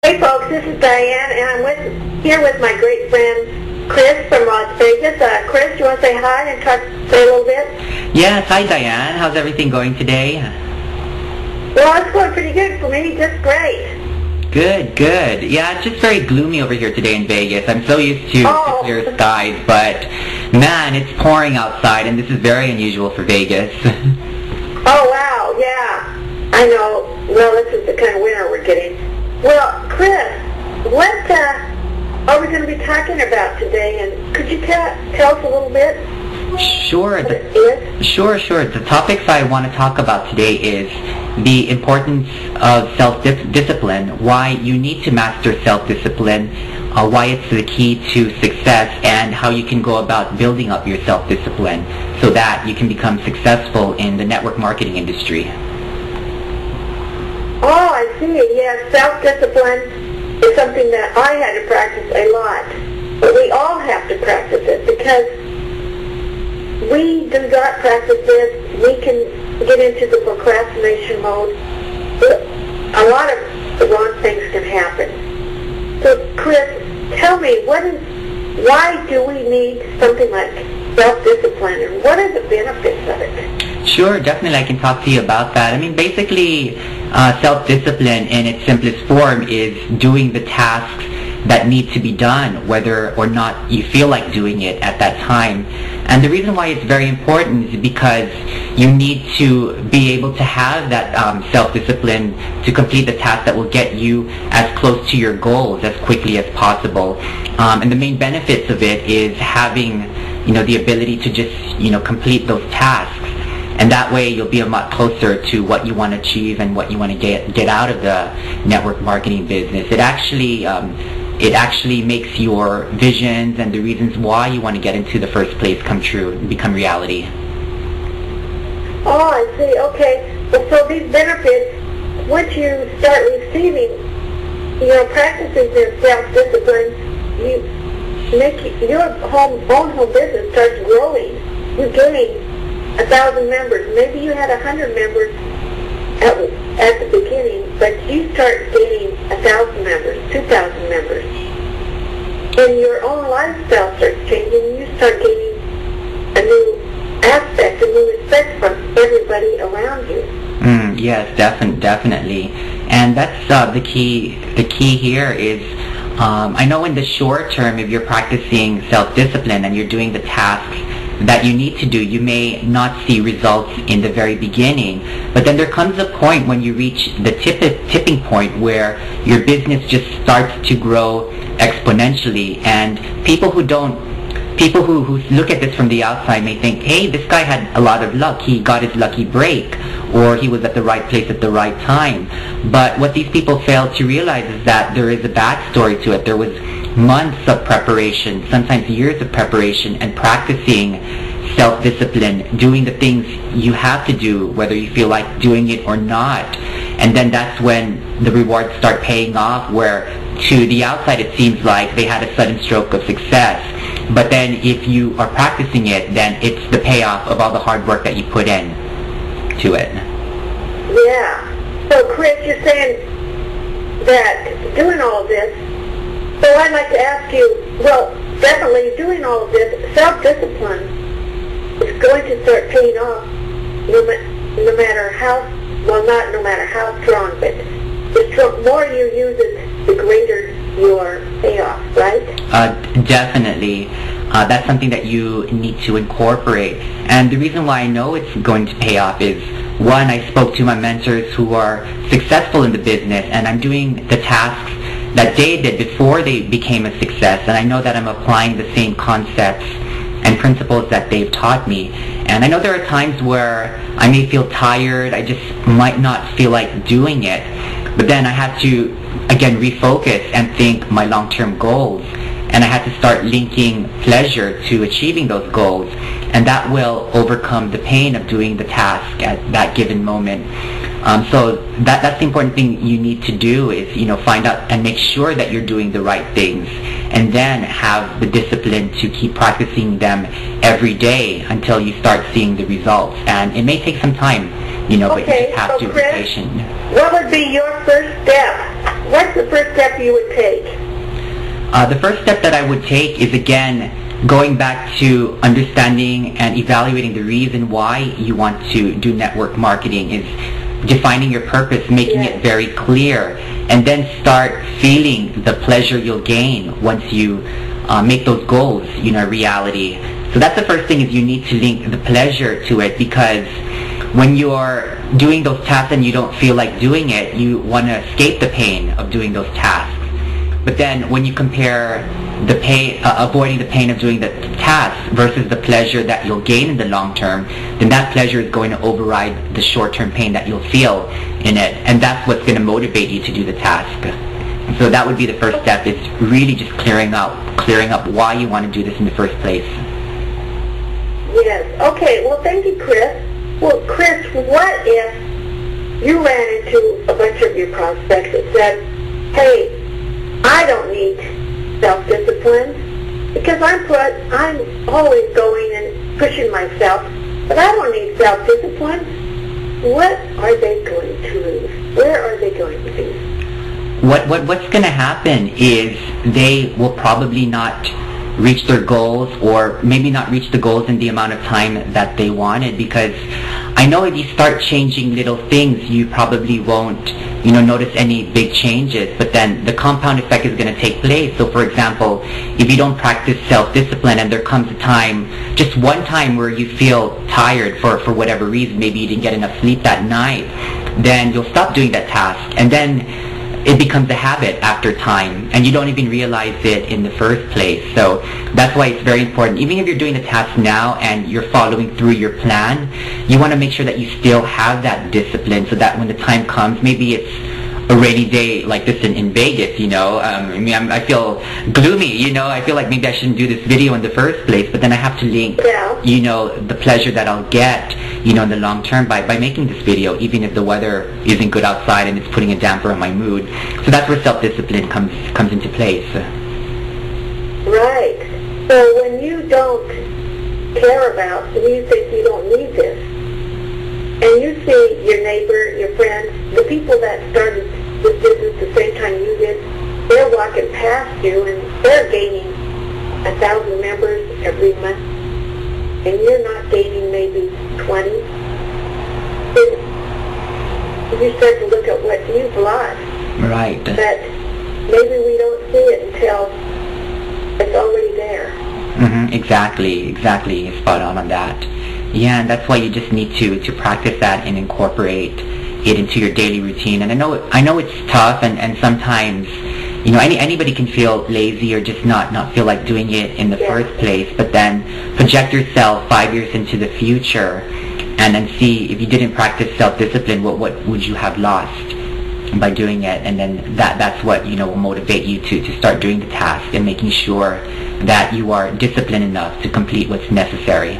Hey folks, this is Diane, and I'm here with my great friend Chris from Las Vegas. Chris, do you want to say hi and say a little bit? Yes, hi Diane. How's everything going today? Well, it's going pretty good for me, just great. Good, good. Yeah, it's just very gloomy over here today in Vegas. I'm so used to clear skies, but man, it's pouring outside, and this is very unusual for Vegas. Oh wow, yeah, I know. Well, this is the kind of winter we're getting. Well, Chris, what are we going to be talking about today? And could you tell us a little bit? Sure. Sure. The topics I want to talk about today is the importance of self-discipline, why you need to master self-discipline, why it's the key to success, and how you can go about building up your self-discipline so that you can become successful in the network marketing industry. Oh, I see. Yes, self-discipline is something that I had to practice a lot. But we all have to practice it because we do not practice this. We can get into the procrastination mode. A lot of the wrong things can happen. So, Chris, tell me, why do we need something like self-discipline, and what are the benefits of it? Sure, definitely I can talk to you about that. I mean, basically, self-discipline in its simplest form is doing the tasks that need to be done, whether or not you feel like doing it at that time. And the reason why it's very important is because you need to be able to have that self-discipline to complete the task that will get you as close to your goals as quickly as possible. And the main benefits of it is having, the ability to just, complete those tasks. And that way you'll be a lot closer to what you want to achieve and what you want to get out of the network marketing business. It actually makes your visions and the reasons why you want to get into the first place come true and become reality. Oh, I see. Okay. Well, so these benefits, once you start receiving, practicing this self-discipline, you make your own home business starts growing. You gain 1,000 members. Maybe you had 100 members at the beginning, but you start gaining 1,000 members, 2,000 members. And your own lifestyle starts changing. You start gaining a new aspect, a new respect from everybody around you. Yes, definitely. And that's the key. The key here is, I know in the short term, if you're practicing self-discipline and you're doing the tasks that you need to do, you may not see results in the very beginning, but then there comes a point when you reach the tipping point where your business just starts to grow exponentially, and people who look at this from the outside may think, hey, this guy had a lot of luck, he got his lucky break, or he was at the right place at the right time. But what these people fail to realize is that there is a backstory to it. There was months of preparation, sometimes years of preparation, and practicing self-discipline, doing the things you have to do, whether you feel like doing it or not. And then that's when the rewards start paying off, where to the outside it seems like they had a sudden stroke of success. But then if you are practicing it, then it's the payoff of all the hard work that you put in to it. Yeah. So Chris, you're saying that doing all of this, so I'd like to ask you, well, definitely doing all of this, self-discipline is going to start paying off no matter how, well, not no matter how strong, but the more you use it, the greater your payoff, right? Definitely. That's something that you need to incorporate. And the reason why I know it's going to pay off is, one, I spoke to my mentors who are successful in the business, and I'm doing the tasks that they did before they became a success, and I know that I'm applying the same concepts and principles that they've taught me. And I know there are times where I may feel tired, I just might not feel like doing it, but then I have to, again, refocus and think my long-term goals, and I have to start linking pleasure to achieving those goals, and that will overcome the pain of doing the task at that given moment. So that's the important thing you need to do is, find out and make sure that you're doing the right things, and then have the discipline to keep practicing them every day until you start seeing the results. And it may take some time, but you just have to be patient. What would be your first step what's the first step you would take? The first step that I would take is, again, going back to understanding and evaluating the reason why you want to do network marketing, is defining your purpose, making it very clear, and then start feeling the pleasure you'll gain once you make those goals, a reality. So that's the first thing, is you need to link the pleasure to it, because when you're doing those tasks and you don't feel like doing it, you want to escape the pain of doing those tasks. But then when you compare the pain, avoiding the pain of doing the task versus the pleasure that you'll gain in the long term, then that pleasure is going to override the short-term pain that you'll feel in it, and that's what's going to motivate you to do the task. So that would be the first step. It's really just clearing up why you want to do this in the first place. Yes. Okay. Well, thank you, Chris. Well, Chris, what if you ran into a bunch of your prospects that said, "Hey, I don't need self-discipline because I'm always going and pushing myself, but I don't need self-discipline." What are they going to lose? Where are they going to be? What's going to happen is they will probably not reach their goals, or maybe not reach the goals in the amount of time that they wanted, because I know if you start changing little things, you probably won't notice any big changes, but then the compound effect is going to take place. So for example, if you don't practice self-discipline and there comes a time, just one time, where you feel tired for whatever reason, maybe you didn't get enough sleep that night, then you'll stop doing that task, and then it becomes a habit after time, and you don't even realize it in the first place. So that's why it's very important. Even if you're doing the task now and you're following through your plan, you want to make sure that you still have that discipline, so that when the time comes, maybe it's a rainy day like this in Vegas, I feel gloomy, I feel like maybe I shouldn't do this video in the first place, but then I have to link, the pleasure that I'll get, in the long term by making this video, even if the weather isn't good outside and it's putting a damper on my mood. So that's where self-discipline comes into place. Right. So when you don't care about, when you think you don't need this, and you see your neighbor, your friends, the people that started this business the same time you did, they're walking past you and they're gaining 1,000 members every month, and you're not gaining maybe 20. Then you start to look at what you've lost. Right. But maybe we don't see it until it's already there. Exactly. Spot on that. Yeah, and that's why you just need to practice that and incorporate it into your daily routine. And I know it's tough, and sometimes anybody can feel lazy or just not feel like doing it in the first place. But then project yourself 5 years into the future, and then see if you didn't practice self-discipline, what would you have lost by doing it? And then that's what will motivate you to start doing the task and making sure that you are disciplined enough to complete what's necessary.